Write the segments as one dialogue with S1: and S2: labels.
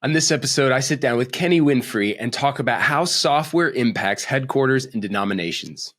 S1: On this episode, I sit down with Kenny Winfrey and talk about how software impacts headquarters and denominations.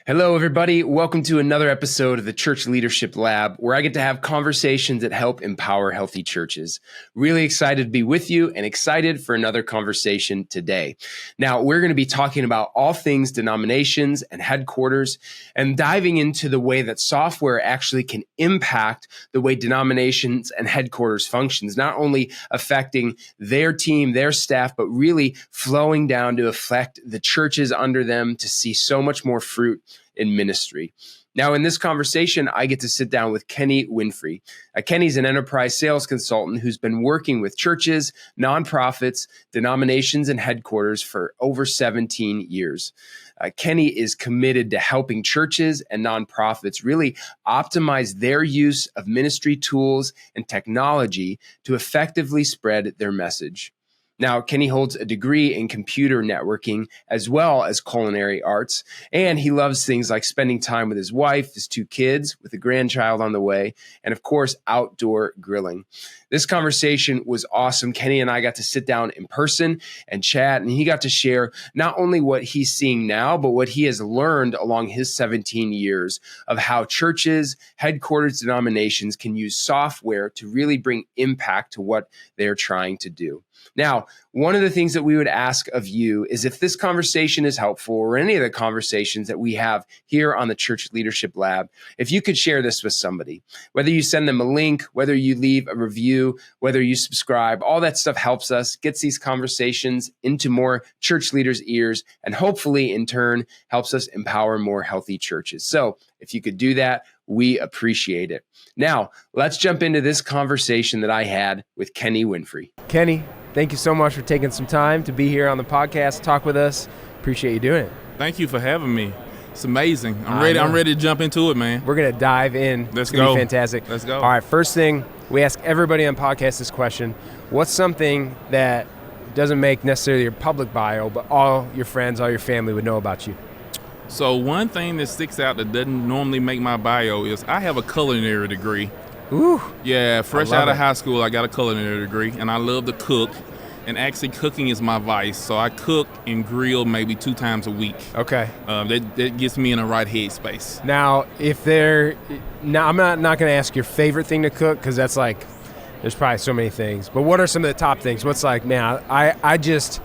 S1: Hello, everybody. Welcome to another episode of the Church Leadership Lab, where I get to have conversations that help empower healthy churches. Really excited to be with you and excited for another conversation today. Now, we're going to be talking about all things denominations and headquarters and diving into the way that software actually can impact the way denominations and headquarters functions, not only affecting their team, their staff, but really flowing down to affect the churches under them to see so much more fruit in ministry. Now, in this conversation, I get to sit down with Kenny Winfrey. Kenny's an enterprise sales consultant who's been working with churches, nonprofits, denominations, and headquarters for over 17 years. Kenny is committed to helping churches and nonprofits really optimize their use of ministry tools and technology to effectively spread their message. Now, Kenny holds a degree in computer networking as well as culinary arts, and he loves things like spending time with his wife, his two kids, with a grandchild on the way, and of course, outdoor grilling. This conversation was awesome. Kenny and I got to sit down in person and chat, and he got to share not only what he's seeing now, but what he has learned along his 17 years of how churches, headquarters, denominations can use software to really bring impact to what they're trying to do. Now, one of the things that we would ask of you is if this conversation is helpful or any of the conversations that we have here on the Church Leadership Lab, if you could share this with somebody, whether you send them a link, whether you leave a review, whether you subscribe, all that stuff helps us, gets these conversations into more church leaders' ears, and hopefully in turn helps us empower more healthy churches. So if you could do that, we appreciate it. Now, let's jump into this conversation that I had with Kenny Winfrey. Kenny, thank you so much for taking some time to be here on the podcast, talk with us. Appreciate you doing it.
S2: Thank you for having me. It's amazing. I'm ready to jump into it, man.
S1: We're going to dive in.
S2: Let's
S1: go.
S2: Be
S1: fantastic.
S2: Let's go.
S1: All right, first thing, we ask everybody on podcast this question. What's something that doesn't make necessarily your public bio, but all your friends, all your family would know about you?
S2: So one thing that sticks out that doesn't normally make my bio is I have a culinary degree.
S1: Ooh.
S2: Yeah, fresh out of high school, I got a culinary degree, and I love to cook. And actually, cooking is my vice. So I cook and grill maybe 2 times a week.
S1: Okay.
S2: That gets me in the right headspace.
S1: Now, I'm not going to ask your favorite thing to cook because that's like, there's probably so many things. But what are some of the top things? What's like, man, I just,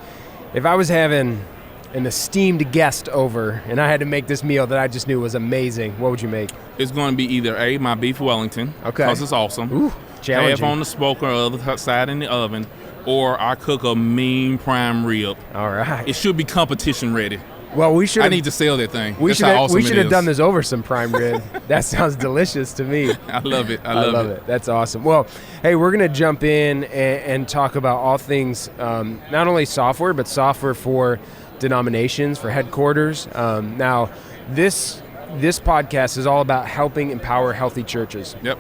S1: if I was having an esteemed guest over and I had to make this meal that I just knew was amazing, what would you make?
S2: It's going to be either my beef Wellington, because it's awesome.
S1: Ooh, challenging.
S2: Half on the smoker, other side in the oven, or I cook a mean prime rib.
S1: All right.
S2: It should be competition ready.
S1: Well, I
S2: need to sell that thing.
S1: We should have done this over some prime rib. That sounds delicious to me.
S2: I love it. I love it.
S1: That's awesome. Well, hey, we're going to jump in and talk about all things, not only software, but software for denominations, for headquarters. Now, this podcast is all about helping empower healthy churches.
S2: Yep.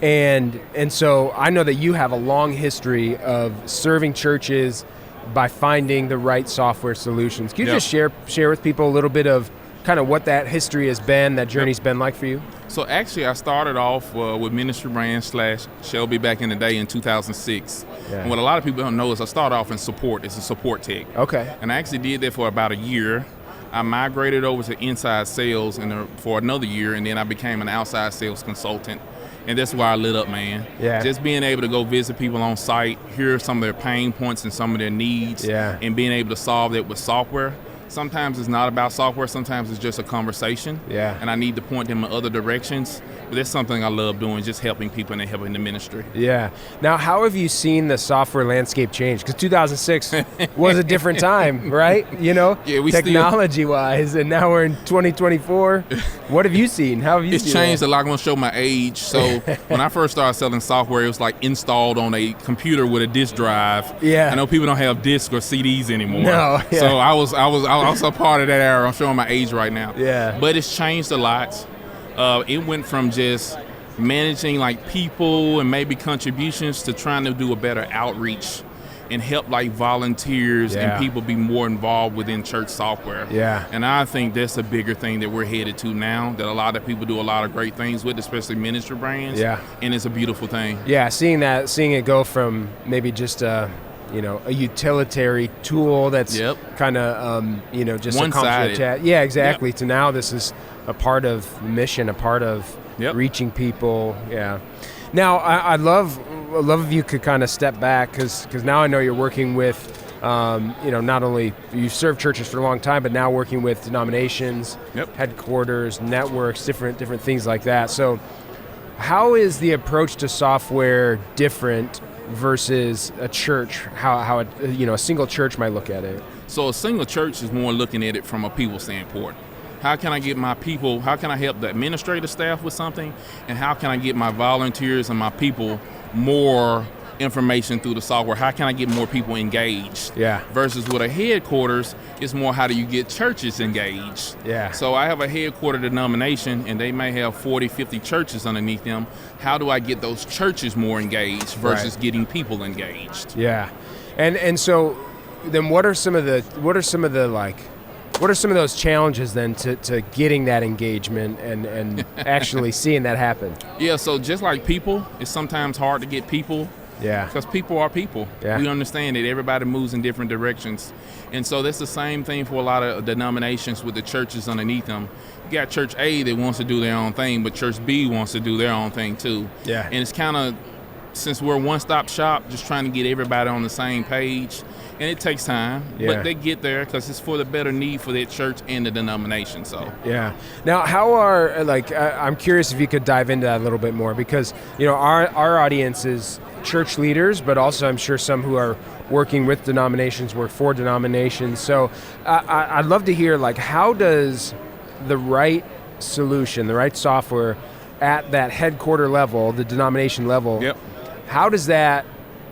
S1: And so I know that you have a long history of serving churches by finding the right software solutions. Can you just share with people a little bit of kind of what that history has been, that journey's been like for you?
S2: So actually, I started off with Ministry Brand / Shelby back in the day in 2006. Yeah. And what a lot of people don't know is I started off in support. It's a support tech.
S1: Okay.
S2: And I actually did that for about a year. I migrated over to inside sales for another year, and then I became an outside sales consultant. And that's why I lit up, man.
S1: Yeah.
S2: Just being able to go visit people on site, hear some of their pain points and some of their needs, and being able to solve that with software. Sometimes it's not about software. Sometimes it's just a conversation.
S1: Yeah.
S2: And I need to point them in other directions. But that's something I love doing, just helping people and helping the ministry.
S1: Yeah. Now, how have you seen the software landscape change? Because 2006 was a different time, right? You know, technology-wise, and now we're in 2024. What have you seen? How have you seen
S2: It's changed a lot. I'm going to show my age. So when I first started selling software, it was like installed on a computer with a disk drive.
S1: Yeah.
S2: I know people don't have discs or CDs anymore.
S1: No. Yeah.
S2: So I was also part of that era. I'm showing my age right now.
S1: Yeah.
S2: But it's changed a lot. It went from just managing like people and maybe contributions to trying to do a better outreach and help like volunteers and people be more involved within church software.
S3: Yeah.
S2: And I think that's a bigger thing that we're headed to now, that a lot of people do a lot of great things with, especially ministry brands.
S3: Yeah.
S2: And it's a beautiful thing.
S3: Yeah, seeing it go from maybe just a utilitarian tool that's kind of, just
S2: one-sided.
S3: Yeah, exactly. To now this is a part of the mission, a part of reaching people. Yeah. Now, I'd love if you could kind of step back, because now I know you're working with, not only you've served churches for a long time, but now working with denominations, headquarters, networks, different things like that. So how is the approach to software different versus a church, how a single church might look at it?
S2: So a single church is more looking at it from a people standpoint. How can I get my people, how can I help the administrative staff with something? And how can I get my volunteers and my people more information through the software? How can I get more people engaged?
S3: Yeah.
S2: Versus with a headquarters, it's more how do you get churches engaged?
S3: Yeah.
S2: So I have a headquarter denomination and they may have 40, 50 churches underneath them. How do I get those churches more engaged versus getting people engaged?
S3: Yeah. And so then what are some of those challenges then to getting that engagement and actually seeing that happen?
S2: Yeah, so just like people, it's sometimes hard to get people.
S3: Yeah.
S2: Because people are people.
S3: Yeah.
S2: We understand that everybody moves in different directions. And so that's the same thing for a lot of denominations with the churches underneath them. You got Church A that wants to do their own thing, but Church B wants to do their own thing too.
S3: Yeah.
S2: And it's kind of, since we're a one-stop shop, just trying to get everybody on the same page. And it takes time, but they get there because it's for the better need for that church and the denomination. So
S3: yeah. Now, how are I'm curious if you could dive into that a little bit more, because our audience is church leaders, but also I'm sure some who are working with denominations, work for denominations. So I'd love to hear how does the right solution, the right software at that headquarter level, the denomination level, how does that,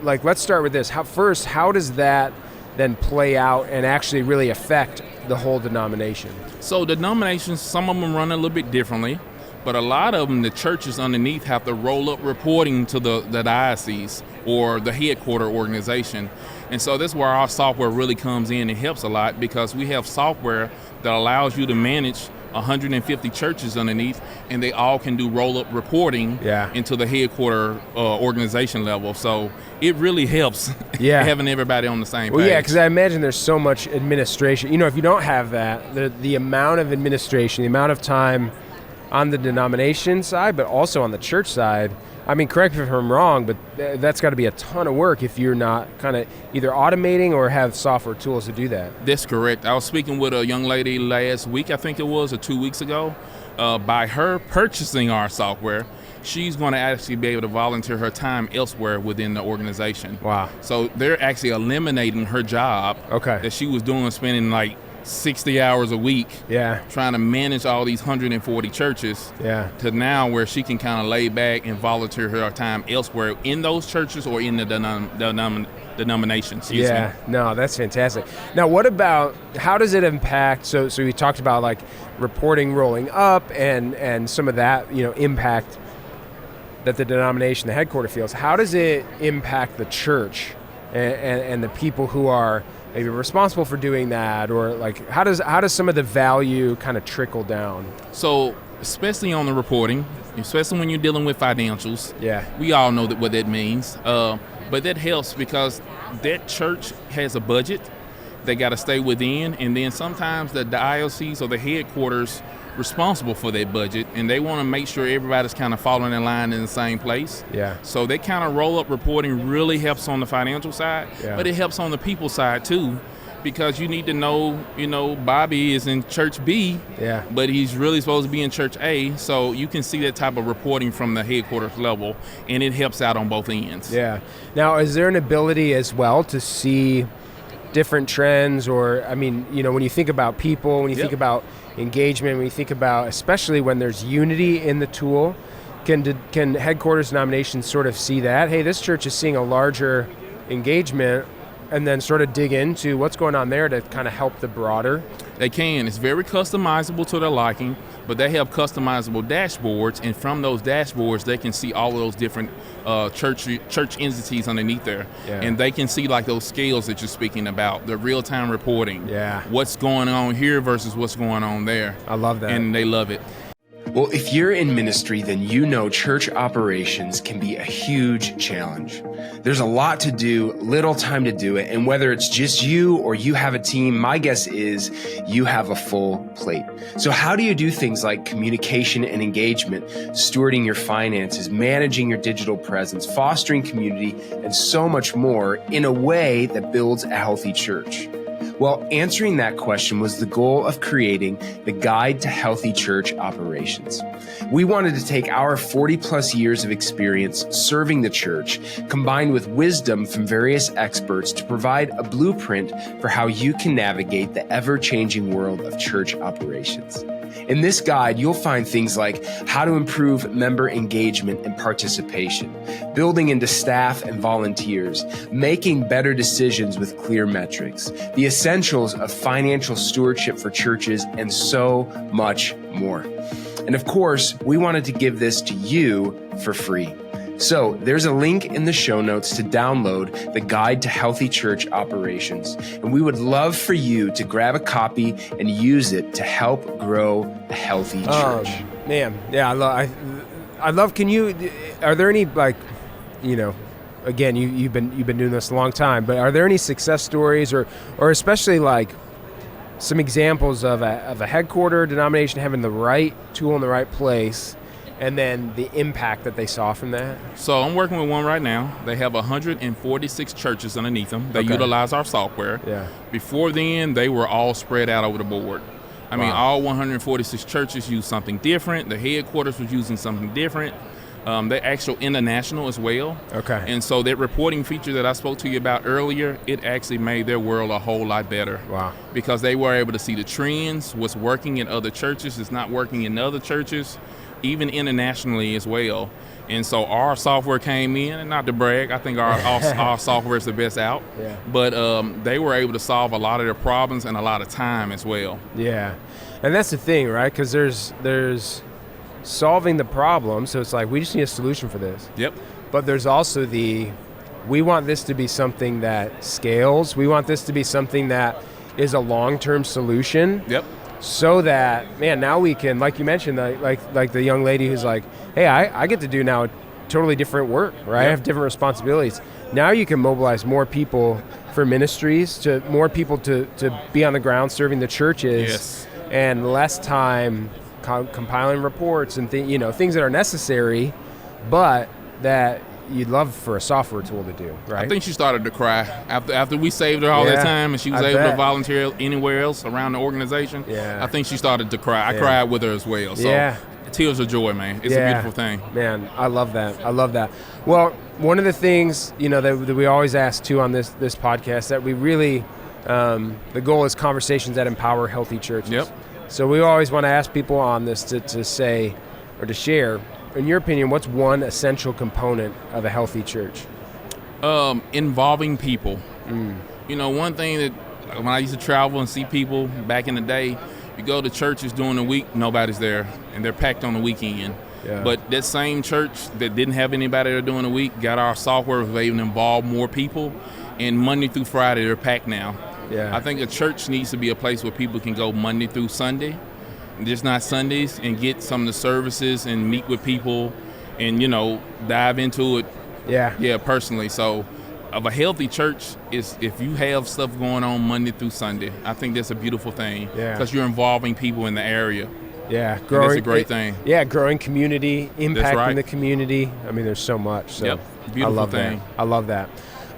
S3: let's start with this. How does that then play out and actually really affect the whole denomination?
S2: So denominations, some of them run a little bit differently, but a lot of them, the churches underneath have to roll up reporting to the diocese or the headquarter organization. And so that's where our software really comes in and helps a lot, because we have software that allows you to manage 150 churches underneath, and they all can do roll-up reporting into the headquarter organization level. So it really helps having everybody on the same page.
S3: Well, yeah, because I imagine there's so much administration. If you don't have that, the amount of administration, the amount of time on the denomination side, but also on the church side, I mean, correct me if I'm wrong, but that's got to be a ton of work if you're not kind of either automating or have software tools to do that.
S2: That's correct. I was speaking with a young lady last week, I think it was, or 2 weeks ago. By her purchasing our software, she's going to actually be able to volunteer her time elsewhere within the organization.
S3: Wow.
S2: So they're actually eliminating her job that she was doing, spending 60 hours a week trying to manage all these 140 churches to now where she can kind of lay back and volunteer her time elsewhere in those churches or in the denominations.
S3: No, that's fantastic. Now, what about, how does it impact, so we talked about reporting rolling up and some of that, impact that the denomination, the headquarter feels. How does it impact the church and the people who are maybe responsible for doing that, or how does some of the value kind of trickle down?
S2: So especially on the reporting, especially when you're dealing with financials, we all know what that means. But that helps because that church has a budget they got to stay within, and then sometimes the diocese or the headquarters responsible for that budget, and they want to make sure everybody's kind of following in line in the same place. So they kind of roll up reporting really helps on the financial side, but it helps on the people side too, because you need to know, Bobby is in church B, but he's really supposed to be in church A, so you can see that type of reporting from the headquarters level, and it helps out on both ends.
S3: Now, is there an ability as well to see different trends, or, I mean, when you think about people, when you think about engagement, when you think about, especially when there's unity in the tool, can headquarters denominations sort of see that, hey, this church is seeing a larger engagement, and then sort of dig into what's going on there to kind of help the broader?
S2: They can. It's very customizable to their liking, but they have customizable dashboards, and from those dashboards, they can see all of those different church entities underneath there. Yeah. And they can see like those scales that you're speaking about, the real-time reporting.
S3: Yeah.
S2: What's going on here versus what's going on there.
S3: I love that.
S2: And they love it.
S1: Well, if you're in ministry, then you know church operations can be a huge challenge. There's a lot to do, little time to do it, and whether it's just you or you have a team, my guess is you have a full plate. So how do you do things like communication and engagement, stewarding your finances, managing your digital presence, fostering community, and so much more in a way that builds a healthy church? Well, answering that question was the goal of creating the Guide to Healthy Church Operations. We wanted to take our 40 plus years of experience serving the church, combined with wisdom from various experts to provide a blueprint for how you can navigate the ever-changing world of church operations. In this guide, you'll find things like how to improve member engagement and participation, building into staff and volunteers, making better decisions with clear metrics, the essentials of financial stewardship for churches, and so much more. And of course, we wanted to give this to you for free. So there's a link in the show notes to download the Guide to Healthy Church Operations. And we would love for you to grab a copy and use it to help grow a healthy church.
S3: Man, yeah, I love, are there any, like, you know, again, you've been doing this a long time, but are there any success stories or especially like some examples of a headquarter denomination having the right tool in the right place, and then the impact that they saw from that?
S2: So I'm working with one right now. They have 146 churches underneath them. They utilize our software.
S3: Yeah. Before
S2: then, they were all spread out over the board. I mean, all 146 churches use something different. The headquarters was using something different. They're actual international as well.
S3: Okay.
S2: And so that reporting feature that I spoke to you about earlier, it actually made their world a whole lot better.
S3: Wow.
S2: Because they were able to see the trends, what's working in other churches, is not working in other churches, even internationally as well. And so our software came in, and not to brag, I think our software is the best out.
S3: Yeah.
S2: But they were able to solve a lot of their problems in a lot of time as well.
S3: Yeah. And that's the thing, right? Because there's solving the problem, so it's like we just need a solution for this.
S2: Yep.
S3: But there's also we want this to be something that scales. We want this to be something that is a long-term solution.
S2: Yep.
S3: So that, man, now we can, like you mentioned, like the young lady who's like, hey, I get to do now totally different work, right? Yep. I have different responsibilities. Now you can mobilize more people for ministries, more people to be on the ground serving the churches.
S2: Yes.
S3: And less time compiling reports and things that are necessary, but that you'd love for a software tool to do, right?
S2: I think she started to cry after we saved her all that time, and she was able to volunteer anywhere else around the organization.
S3: Yeah.
S2: I think she started to cry. I cried with her as well. So tears of joy, man. It's a beautiful thing.
S3: Man, I love that. Well, one of the things that we always ask too on this podcast, that we really the goal is conversations that empower healthy churches.
S2: Yep.
S3: So we always want to ask people on this to say or to share, in your opinion, what's one essential component of a healthy church?
S2: Involving people. One thing that when I used to travel and see people back in the day, you go to churches during the week, nobody's there, and they're packed on the weekend.
S3: Yeah.
S2: But that same church that didn't have anybody there during the week got our software, was able to involve more people, and Monday through Friday they're packed now.
S3: Yeah.
S2: I think a church needs to be a place where people can go Monday through Sunday, just not Sundays, and get some of the services and meet with people and, dive into it.
S3: Yeah.
S2: Personally. So of a healthy church is if you have stuff going on Monday through Sunday. I think that's a beautiful thing because you're involving people in the area.
S3: Yeah,
S2: that's a great thing.
S3: Yeah, growing community, impacting the community. I mean, there's so much. So
S2: beautiful thing.
S3: I love that.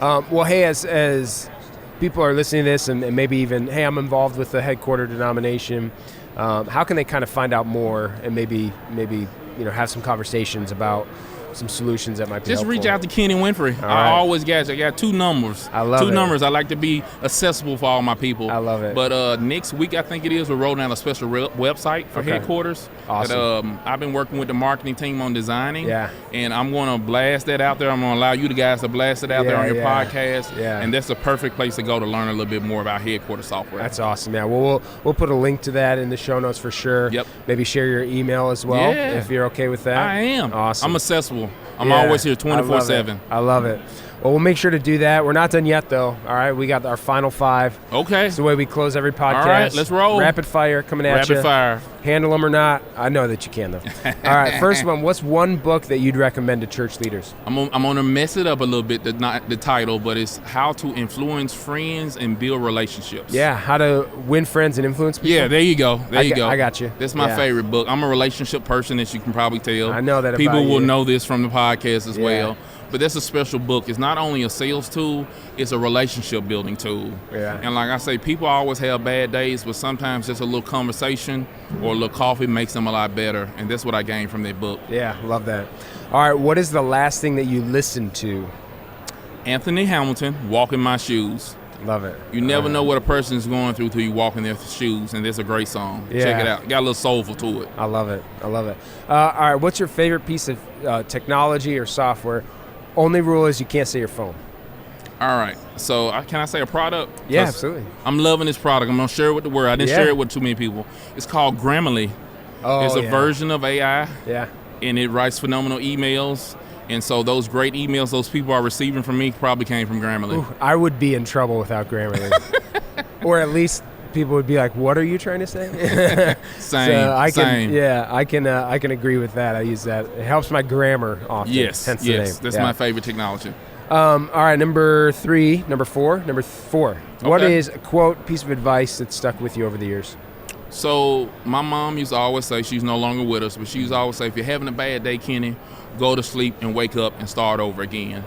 S3: Well, hey, as people are listening to this and maybe even, hey, I'm involved with the headquarter denomination, how can they kind of find out more and maybe have some conversations about some solutions that might be
S2: Just
S3: helpful.
S2: reach out to Kenny Winfrey. I always got you. I got 2 numbers.
S3: I love
S2: 2
S3: it.
S2: numbers. I like to be accessible for all my people.
S3: I love it.
S2: But next week, I think it is, we're rolling out a special website for headquarters.
S3: Awesome.
S2: That, I've been working with the marketing team on designing.
S3: Yeah.
S2: And I'm going to blast that out there. I'm going to allow you guys to blast it out there on your podcast.
S3: Yeah.
S2: And that's a perfect place to go to learn a little bit more about headquarters software.
S3: That's awesome. Yeah. Well, we'll put a link to that in the show notes for sure.
S2: Yep.
S3: Maybe share your email as well if you're okay with that.
S2: I am.
S3: Awesome.
S2: I'm accessible. I'm always here 24/7.
S3: I love it. Well, we'll make sure to do that. We're not done yet, though. All right, we got our final 5.
S2: Okay.
S3: It's the way we close every podcast.
S2: All right, let's roll.
S3: Rapid fire coming at you.
S2: Rapid fire.
S3: Handle them or not. I know that you can, though. All right, first one. What's one book that you'd recommend to church leaders?
S2: I'm going to mess it up a little bit, not the title, but it's How to Influence Friends and Build Relationships.
S3: Yeah, how to win friends and influence people.
S2: Yeah, there you go. There you go.
S3: I got you.
S2: That's my favorite book. I'm a relationship person, as you can probably tell.
S3: I know that about
S2: People will
S3: you.
S2: know this from the podcast as well. But that's a special book. It's not only a sales tool, it's a relationship building tool.
S3: Yeah.
S2: And like I say, people always have bad days, but sometimes just a little conversation or a little coffee makes them a lot better. And that's what I gained from that book.
S3: Yeah, love that. All right, what is the last thing that you listened to?
S2: Anthony Hamilton, Walk in My Shoes.
S3: Love it.
S2: You never know what a person is going through till you walk in their shoes, and that's a great song.
S3: Yeah.
S2: Check it out. Got a little soulful to it.
S3: I love it. I love it. All right, what's your favorite piece of technology or software? Only rule is you can't say your phone.
S2: All right. So can I say a product?
S3: Yeah, absolutely.
S2: I'm loving this product. I'm going to share it with the world. I didn't share it with too many people. It's called Grammarly.
S3: Oh,
S2: it's a version of AI.
S3: Yeah.
S2: And it writes phenomenal emails. And so those great emails those people are receiving from me probably came from Grammarly.
S3: Ooh, I would be in trouble without Grammarly. Or at least people would be like, "What are you trying to say?"
S2: Same.
S3: Yeah, I can agree with that. I use that. It helps my grammar often.
S2: Yes.
S3: Hence the name.
S2: That's my favorite technology.
S3: All right, number 4. What is a quote, piece of advice that stuck with you over the years?
S2: So my mom used to always say, she's no longer with us, but she used to always say, if you're having a bad day, Kenny, go to sleep and wake up and start over again.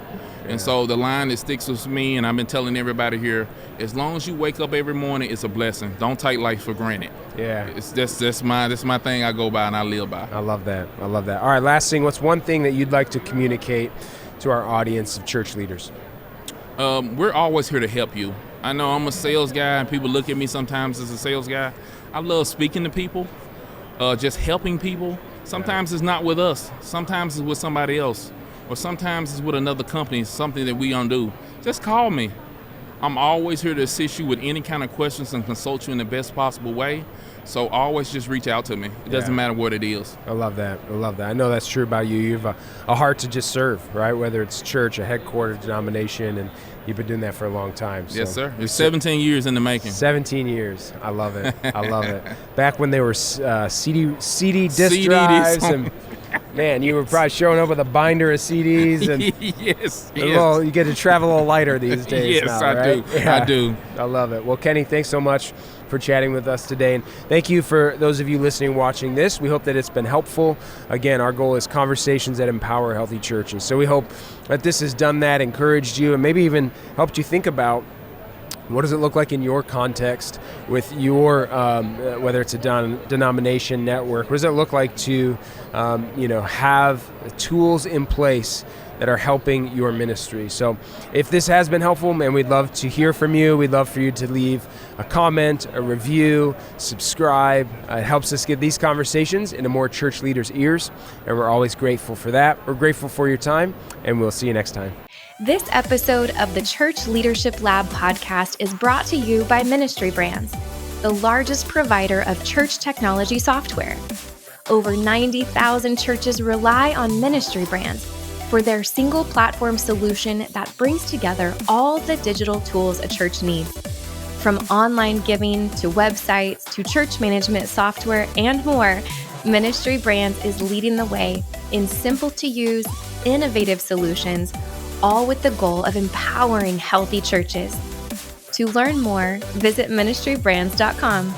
S2: And so the line that sticks with me, and I've been telling everybody here, as long as you wake up every morning, it's a blessing. Don't take life for granted.
S3: Yeah.
S2: That's my thing I go by and I live by.
S3: I love that. All right, last thing, what's one thing that you'd like to communicate to our audience of church leaders?
S2: We're always here to help you. I know I'm a sales guy, and people look at me sometimes as a sales guy. I love speaking to people, just helping people. Sometimes it's not with us. Sometimes it's with somebody else. Or sometimes it's with another company, something that we don't do. Just call me. I'm always here to assist you with any kind of questions and consult you in the best possible way. So always just reach out to me. It doesn't matter what it is.
S3: I love that. I know that's true about you. You have a heart to just serve, right? Whether it's church, a headquarters denomination, and you've been doing that for a long time. So.
S2: Yes, sir. It's 17 years in the making.
S3: 17 years. I love it. Back when they were CD disc drives, and man, you were probably showing up with a binder of CDs, and
S2: yes.
S3: You get to travel a little lighter these days.
S2: Yes,
S3: now, right?
S2: I do.
S3: I love it. Well, Kenny, thanks so much for chatting with us today, and thank you for those of you listening, watching this. We hope that it's been helpful. Again, our goal is conversations that empower healthy churches. So we hope that this has done that, encouraged you, and maybe even helped you think about what does it look like in your context with your, whether it's a denomination network. What does it look like to, have tools in place that are helping your ministry? So if this has been helpful, man, we'd love to hear from you. We'd love for you to leave a comment, a review, subscribe. It helps us get these conversations into more church leaders' ears, and we're always grateful for that. We're grateful for your time, and we'll see you next time.
S4: This episode of the Church Leadership Lab podcast is brought to you by Ministry Brands, the largest provider of church technology software. Over 90,000 churches rely on Ministry Brands for their single platform solution that brings together all the digital tools a church needs. From online giving to websites to church management software and more, Ministry Brands is leading the way in simple to use, innovative solutions, all with the goal of empowering healthy churches. To learn more, visit ministrybrands.com.